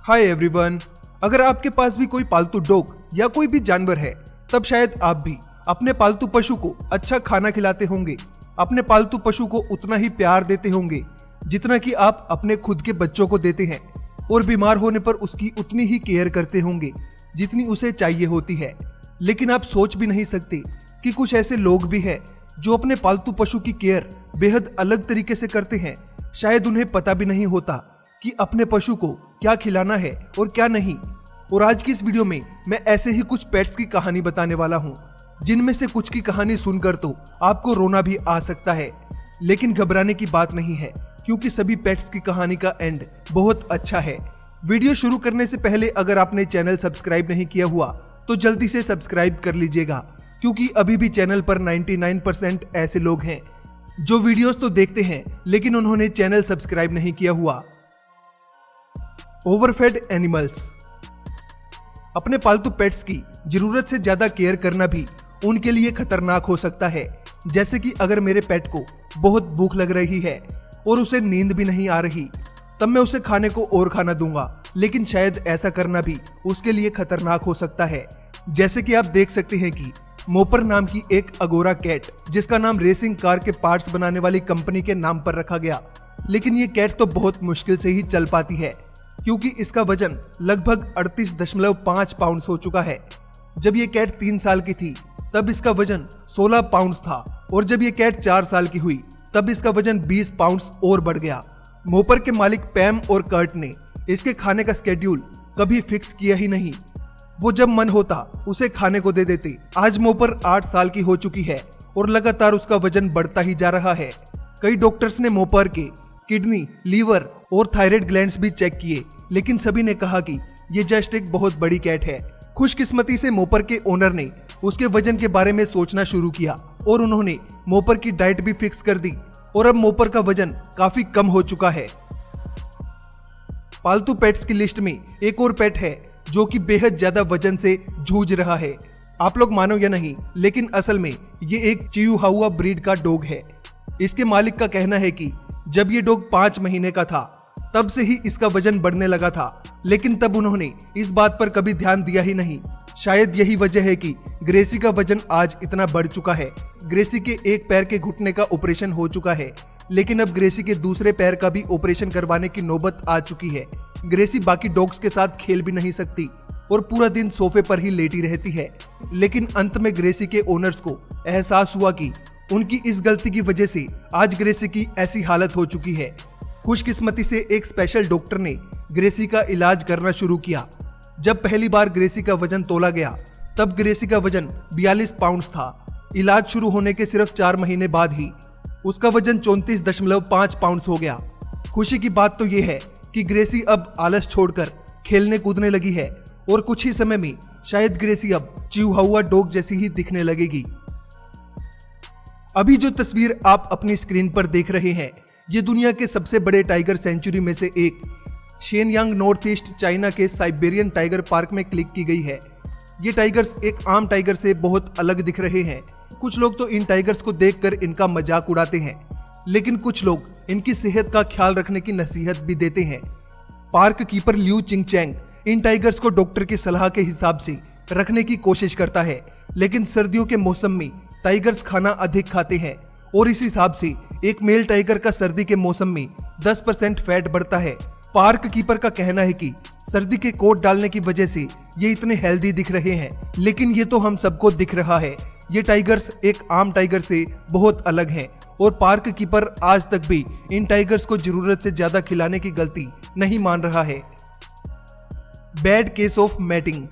Hi everyone. अगर आपके पास भी कोई पालतू डॉग या कोई भी जानवर है, तब शायद आप भी अपने पालतू पशु को अच्छा खाना खिलाते होंगे, अपने पालतू पशु को उतना ही प्यार देते होंगे जितना कि आप अपने खुद के बच्चों को देते हैं, और बीमार होने पर उसकी उतनी ही केयर करते होंगे जितनी उसे चाहिए होती है। लेकिन आप सोच भी नहीं सकते कि कुछ ऐसे लोग भी हैं जो अपने पालतू पशु की केयर बेहद अलग तरीके से करते हैं। शायद उन्हें पता भी नहीं होता कि अपने पशु को क्या खिलाना है और क्या नहीं। और आज की इस वीडियो में मैं ऐसे ही कुछ पेट्स की कहानी बताने वाला हूँ, जिनमें से कुछ की कहानी सुनकर तो आपको रोना भी आ सकता है। लेकिन घबराने की बात नहीं है, क्योंकि सभी पेट्स की कहानी का एंड बहुत अच्छा है। वीडियो शुरू करने से पहले अगर आपने चैनल सब्सक्राइब नहीं किया हुआ तो जल्दी से सब्सक्राइब कर लीजिएगा, क्योंकि अभी भी चैनल पर 99% ऐसे लोग हैं जो वीडियोस तो देखते हैं लेकिन उन्होंने चैनल सब्सक्राइब नहीं किया हुआ। ओवरफेड एनिमल्स। अपने पालतू पेट्स की जरूरत से ज्यादा केयर करना भी उनके लिए खतरनाक हो सकता है। जैसे कि अगर मेरे पेट को बहुत भूख लग रही है और उसे नींद भी नहीं आ रही, तब मैं उसे खाने को और खाना दूंगा, लेकिन शायद ऐसा करना भी उसके लिए खतरनाक हो सकता है। जैसे कि आप देख सकते हैं कि मोपर नाम की एक अगोरा कैट, जिसका नाम रेसिंग कार के पार्ट्स बनाने वाली कंपनी के नाम पर रखा गया, लेकिन ये कैट तो बहुत मुश्किल से ही चल पाती है, क्योंकि इसका वजन लगभग 38.5 पाउंड हो चुका है। जब ये कैट 3 साल की थी तब इसका वजन 16 पाउंड था, और जब ये कैट 4 साल की हुई तब इसका वजन 20 पाउंड और बढ़ गया। मोपर के मालिक पैम और कर्ट ने इसके खाने का स्केड्यूल कभी फिक्स किया ही नहीं। वो जब मन होता उसे खाने को दे देते। आज मोपर 8 साल की हो चुकी है और लगातार उसका वजन बढ़ता ही जा रहा है। कई डॉक्टर्स ने मोपर के किडनी, लीवर और थायराइड ग्लैंड्स भी चेक किए, लेकिन सभी ने कहा कि ये जस्ट एक बहुत बड़ी कैट है। खुशकिस्मती से मोपर के ओनर ने उसके वजन के बारे में सोचना शुरू किया और उन्होंने मोपर की डाइट भी फिक्स कर दी, और अब मोपर का वजन काफी कम हो चुका है। पालतू पेट्स की लिस्ट में एक और पेट है जो कि बेहद ज्यादा वजन से जूझ रहा है। आप लोग मानो या नहीं, लेकिन असल में ये एक चिहुआहुआ ब्रीड का डॉग है। इसके मालिक का कहना है कि जब ये डॉग 5 महीने का था तब से ही इसका वजन बढ़ने लगा था, लेकिन तब उन्होंने इस बात पर कभी ध्यान दिया ही नहीं। शायद यही वजह है कि ग्रेसी का वजन आज इतना बढ़ चुका है। ग्रेसी के एक पैर के घुटने का ऑपरेशन हो चुका है, लेकिन अब ग्रेसी के दूसरे पैर का भी ऑपरेशन करवाने की नौबत आ चुकी है। ग्रेसी बाकी डॉग्स के साथ खेल भी नहीं सकती और पूरा दिन सोफे पर ही लेटी रहती है। लेकिन अंत में ग्रेसी के ओनर्स को एहसास हुआ कि उनकी इस गलती की वजह से आज ग्रेसी की ऐसी हालत हो चुकी है। खुशकिस्मती से एक स्पेशल डॉक्टर ने ग्रेसी का इलाज करना शुरू किया। जब पहली बार ग्रेसी का वजन तोला गया तब ग्रेसी का वजन 42 पाउंड था। इलाज शुरू होने के सिर्फ 4 महीने बाद ही उसका वजन 34.5 पाउंड हो गया। खुशी की बात तो यह है कि ग्रेसी अब आलस छोड़कर खेलने कूदने लगी है, और कुछ ही समय में शायद ग्रेसी अब चिहुआहुआ डॉग जैसी ही दिखने लगेगी। अभी जो तस्वीर आप अपनी स्क्रीन पर देख रहे हैं, ये दुनिया के सबसे बड़े टाइगर सेंचुरी में से एक शेनयांग नॉर्थ ईस्ट चाइना के साइबेरियन टाइगर पार्क में क्लिक की गई है। ये टाइगर्स एक आम टाइगर से बहुत अलग दिख रहे हैं। कुछ लोग तो इन टाइगर्स को देखकर इनका मजाक उड़ाते हैं, लेकिन कुछ लोग इनकी सेहत का ख्याल रखने की नसीहत भी देते हैं। पार्क कीपर लियू चिंगचैंग इन टाइगर्स को डॉक्टर की सलाह के हिसाब से रखने की कोशिश करता है, लेकिन सर्दियों के मौसम में टाइगर्स खाना अधिक खाते हैं, और इस हिसाब से एक मेल टाइगर का सर्दी के मौसम में 10% फैट बढ़ता है। पार्क कीपर का कहना है कि सर्दी के कोट डालने की वजह से ये इतने हेल्दी दिख रहे हैं, लेकिन ये तो हम सबको दिख रहा है। ये टाइगर्स एक आम टाइगर से बहुत अलग हैं, और पार्क कीपर आज तक भी इन टाइगर्स को जरूरत से ज्यादा खिलाने की गलती नहीं मान रहा है। Bad case of matting.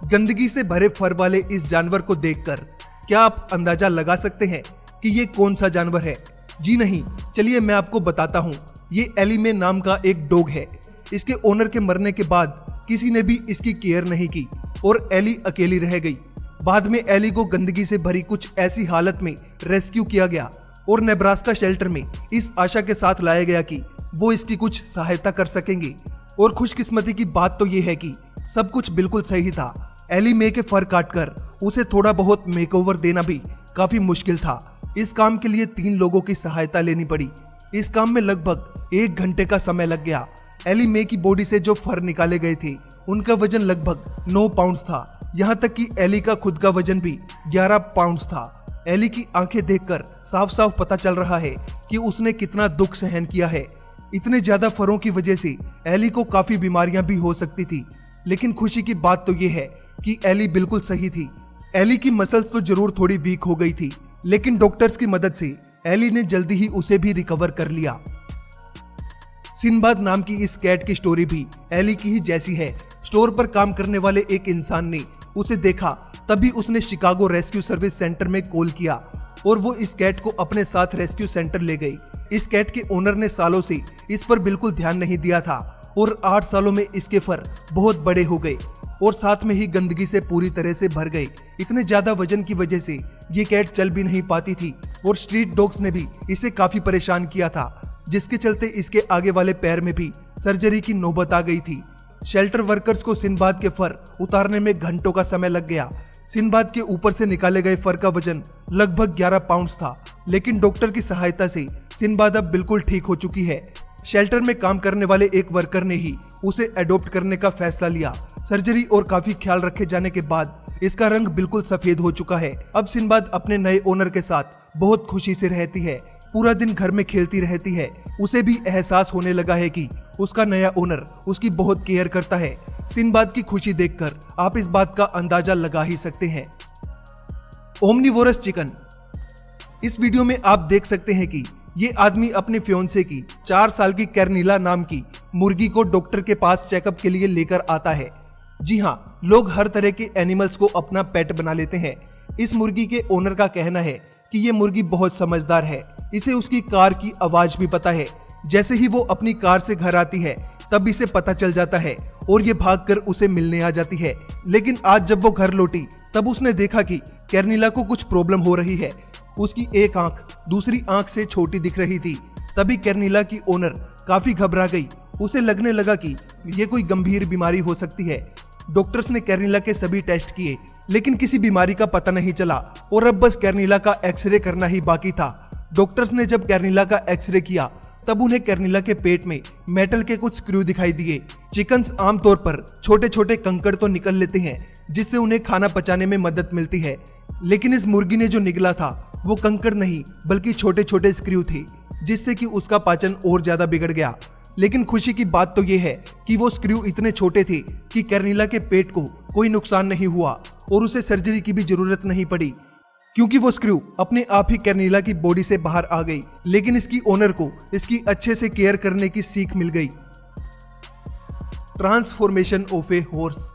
गंदगी से भरे फर वाले इस जानवर को देखकर क्या आप अंदाजा लगा सकते हैं कि ये कौन सा जानवर है? जी नहीं, चलिए मैं आपको बताता हूँ। ये एलिमे नाम का एक डॉग है। इसके ओनर के मरने के बाद किसी ने भी इसकी केयर नहीं की और एली अकेली रह गई। बाद में एली को गंदगी से भरी कुछ ऐसी हालत में रेस्क्यू किया गया और नेब्रास्का शेल्टर में इस आशा के साथ लाया गया कि वो इसकी कुछ सहायता कर सकेंगे। और खुशकिस्मती की बात तो ये है कि सब कुछ बिल्कुल सही था। एली मे के फर काटकर उसे थोड़ा बहुत मेकओवर देना भी काफी मुश्किल था। इस काम के लिए 3 लोगों की सहायता लेनी पड़ी। इस काम में लगभग 1 घंटे का समय लग गया। एली मे की बॉडी से जो फर निकाले गए थे उनका वजन लगभग 9 पाउंड्स था। यहाँ तक कि एली का खुद का वजन भी 11 पाउंड्स था। एली की आंखें देखकर साफ साफ पता चल रहा है कि उसने कितना दुख सहन किया है। इतने ज्यादा फरों की वजह से एली को काफी बीमारियां भी हो सकती थी, लेकिन खुशी की बात तो ये है कि एली बिल्कुल सही थी। एली की मसल्स तो जरूर थोड़ी वीक हो गई थी, लेकिन डॉक्टर्स की मदद से एली ने जल्दी ही उसे भी रिकवर कर लिया। सिनबाद नाम की इस कैट की स्टोरी भी एली की ही जैसी है। स्टोर पर काम करने वाले एक इंसान ने उसे देखा, तभी उसने शिकागो रेस्क्यू सर्विस सेंटर में कॉल किया और वो इस कैट को अपने साथ रेस्क्यू सेंटर ले गई। इस कैट के ओनर ने सालों से इस पर बिल्कुल ध्यान नहीं दिया था और 8 सालों में इसके फर बहुत बड़े हो गए और साथ में ही गंदगी से पूरी तरह से भर गए। इतने ज्यादा वजन की वजह से ये कैट चल भी नहीं पाती थी और स्ट्रीट डॉग्स ने भी इसे काफी परेशान किया था, जिसके चलते इसके आगे वाले पैर में भी सर्जरी की नौबत आ गई थी। शेल्टर वर्कर्स को सिनबाद के फर उतारने में घंटों का समय लग गया। सिनबाद के ऊपर से निकाले गए फर का वजन लगभग 11 पाउंड्स था, लेकिन डॉक्टर की सहायता से सिनबाद अब बिल्कुल ठीक हो चुकी है। शेल्टर में काम करने वाले एक वर्कर ने ही उसे अडॉप्ट करने का फैसला लिया। सर्जरी और काफी ख्याल रखे जाने के बाद इसका रंग बिल्कुल सफेद हो चुका है। अब सिनबाद अपने नए ओनर के साथ बहुत खुशी से रहती है, पूरा दिन घर में खेलती रहती है। उसे भी एहसास होने लगा है कि उसका नया ओनर उसकी बहुत केयर करता है। सिनबाद की खुशी देखकर आप इस बात का अंदाजा लगा ही सकते हैं। Omnivorous chicken. इस वीडियो में आप देख सकते हैं कि ये आदमी अपने फियोंसे की 4 साल की कैरनीला नाम की मुर्गी को डॉक्टर के पास चेकअप के लिए लेकर आता है। जी हाँ, लोग हर तरह के एनिमल्स को अपना पेट बना लेते हैं। इस मुर्गी के ओनर का कहना है कि ये मुर्गी बहुत समझदार है, इसे उसकी कार की आवाज भी पता है। जैसे ही वो अपनी कार से घर आती है तब इसे पता चल जाता है और ये भागकर उसे मिलने आ जाती है। लेकिन आज जब वो घर लौटी तब उसने देखा कि कैरनीला को कुछ प्रॉब्लम हो रही है। उसकी एक आंख दूसरी आंख से छोटी दिख रही थी। तभी कैरनीला की ओनर काफी घबरा गई। उसे लगने लगा कि ये कोई गंभीर बीमारी हो सकती है। डॉक्टर्स ने कैरनीला के सभी टेस्ट किए, लेकिन किसी बीमारी का पता नहीं चला और अब बस कैरनीला का एक्सरे करना ही बाकी था। डॉक्टर्स ने जब कैरनीला का एक्सरे किया तब उन्हें कैरनीला के पेट में मेटल के कुछ स्क्रू दिखाई दिए। चिकन्स आमतौर पर छोटे छोटे कंकड़ तो निकल लेते हैं, जिससे उन्हें खाना पचाने में मदद मिलती है, लेकिन इस मुर्गी ने जो निकला था वो कंकड़ नहीं बल्कि छोटे छोटे स्क्रू थे, जिससे कि उसका पाचन और ज्यादा बिगड़ गया। लेकिन खुशी की बात तो ये है कि वो स्क्रू इतने छोटे थे कि कैरनीला के पेट को कोई नुकसान नहीं हुआ और उसे सर्जरी की भी जरूरत नहीं पड़ी, क्योंकि वो स्क्रू अपने आप ही कैरनीला की बॉडी से बाहर आ गई। लेकिन इसकी ओनर को इसकी अच्छे से केयर करने की सीख मिल गई। Transformation of a horse.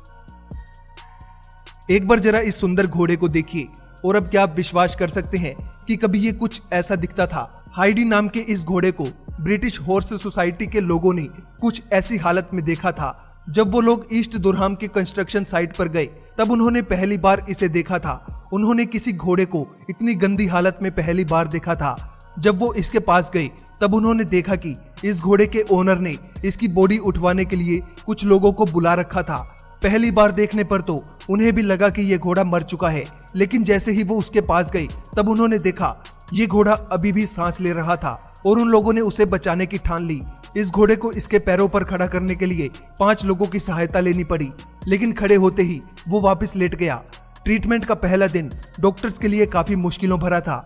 एक बार जरा इस सुंदर घोड़े को देखिए और अब क्या आप विश्वास कर सकते हैं कि कभी ये कुछ ऐसा दिखता था। हाइडी नाम के इस घोड़े को ब्रिटिश हॉर्स सोसाइटी के लोगों ने कुछ ऐसी हालत में देखा था। जब वो लोग ईस्ट दुरहाम के कंस्ट्रक्शन साइट पर गए तब उन्होंने पहली बार इसे देखा था। उन्होंने किसी घोड़े को इतनी गंदी हालत में पहली बार देखा था। जब वो इसके पास गए तब उन्होंने देखा कि इस घोड़े के ओनर ने इसकी बॉडी उठवाने के लिए कुछ लोगों को बुला रखा था। पहली बार देखने पर तो उन्हें भी लगा कि ये घोड़ा मर चुका है, लेकिन जैसे ही वो उसके पास गए तब उन्होंने देखा ये घोड़ा अभी भी सांस ले रहा था और उन लोगों ने उसे बचाने की ठान ली। इस घोड़े को इसके पैरों पर खड़ा करने के लिए 5 लोगों की सहायता लेनी पड़ी, लेकिन खड़े होते ही वो वापस लेट गया। ट्रीटमेंट का पहला दिन डॉक्टर्स के लिए काफी मुश्किलों भरा था।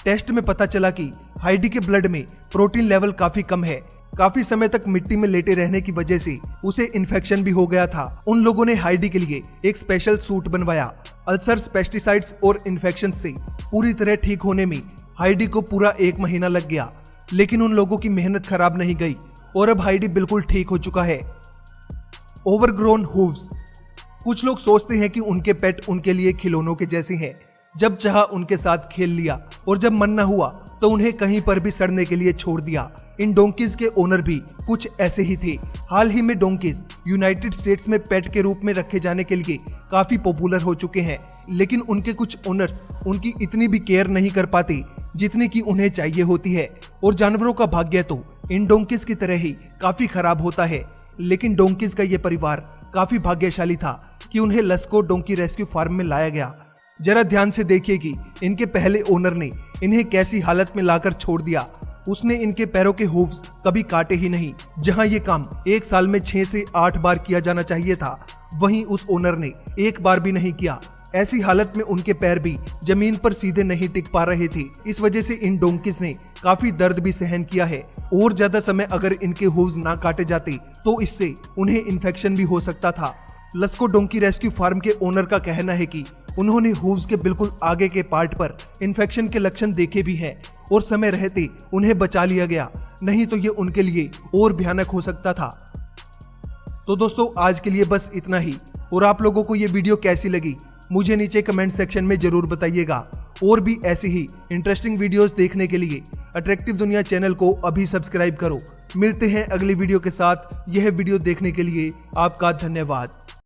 टेस्ट में पता चला कि हाइडी के ब्लड में प्रोटीन लेवल काफी कम है। काफी समय तक मिट्टी में लेटे रहने की वजह से उसे इन्फेक्शन भी हो गया था। उन लोगों ने हाइडी के लिए एक स्पेशल सूट बनवाया। अल्सर्स, पेस्टिसाइड्स और इन्फेक्शन से पूरी तरह ठीक होने में हाइडी को पूरा 1 महीना लग गया, लेकिन उन लोगों की मेहनत खराब नहीं गई और अब हाइडी बिल्कुल ठीक हो चुका है। Overgrown hooves. कुछ लोग सोचते हैं कि उनके पेट उनके लिए खिलौनों के जैसे हैं। जब चाहा उनके साथ खेल लिया और जब मन न हुआ तो उन्हें कहीं पर भी सड़ने के लिए छोड़ दिया। इन डोंकीज के ओनर भी कुछ ऐसे ही थे। हाल ही में डोंकीज यूनाइटेड स्टेट्स में पेट के रूप में रखे जाने के लिए काफी पॉपुलर हो चुके हैं, लेकिन उनके कुछ ओनर्स उनकी इतनी भी केयर नहीं कर पाते जितनी की उन्हें चाहिए होती है। और जानवरों का भाग्य तो इन डोंकीज की तरह ही काफी खराब होता है। लेकिन डोंकीज का ये परिवार काफी भाग्यशाली था कि उन्हें लस्को डोंकी रेस्क्यू फार्म में लाया गया। जरा ध्यान से देखिए कि इनके पहले ओनर ने इन्हें कैसी हालत में लाकर छोड़ दिया। उसने इनके पैरों के हूव्स कभी काटे ही नहीं। जहां ये काम एक साल में 6 से 8 बार किया जाना चाहिए था, वहीं उस ओनर ने एक बार भी नहीं किया। ऐसी हालत में उनके पैर भी जमीन पर सीधे नहीं टिक पा रहे थे। इस वजह से इन डोंकीज ने काफी दर्द भी सहन किया है और ज्यादा समय अगर इनके हूव्स ना काटे जाते तो इससे उन्हें इन्फेक्शन भी हो सकता था। लस्को डोंकी रेस्क्यू फार्म के ओनर का कहना है कि उन्होंने हूव्स के बिल्कुल आगे के पार्ट पर इन्फेक्शन के लक्षण देखे भी हैं और समय रहते उन्हें बचा लिया गया, नहीं तो ये उनके लिए और भयानक हो सकता था। तो दोस्तों आज के लिए बस इतना ही, और आप लोगों को ये वीडियो कैसी लगी मुझे नीचे कमेंट सेक्शन में जरूर बताइएगा। और भी ऐसी ही इंटरेस्टिंग वीडियोस देखने के लिए अट्रैक्टिव दुनिया चैनल को अभी सब्सक्राइब करो। मिलते हैं अगली वीडियो के साथ। यह वीडियो देखने के लिए आपका धन्यवाद।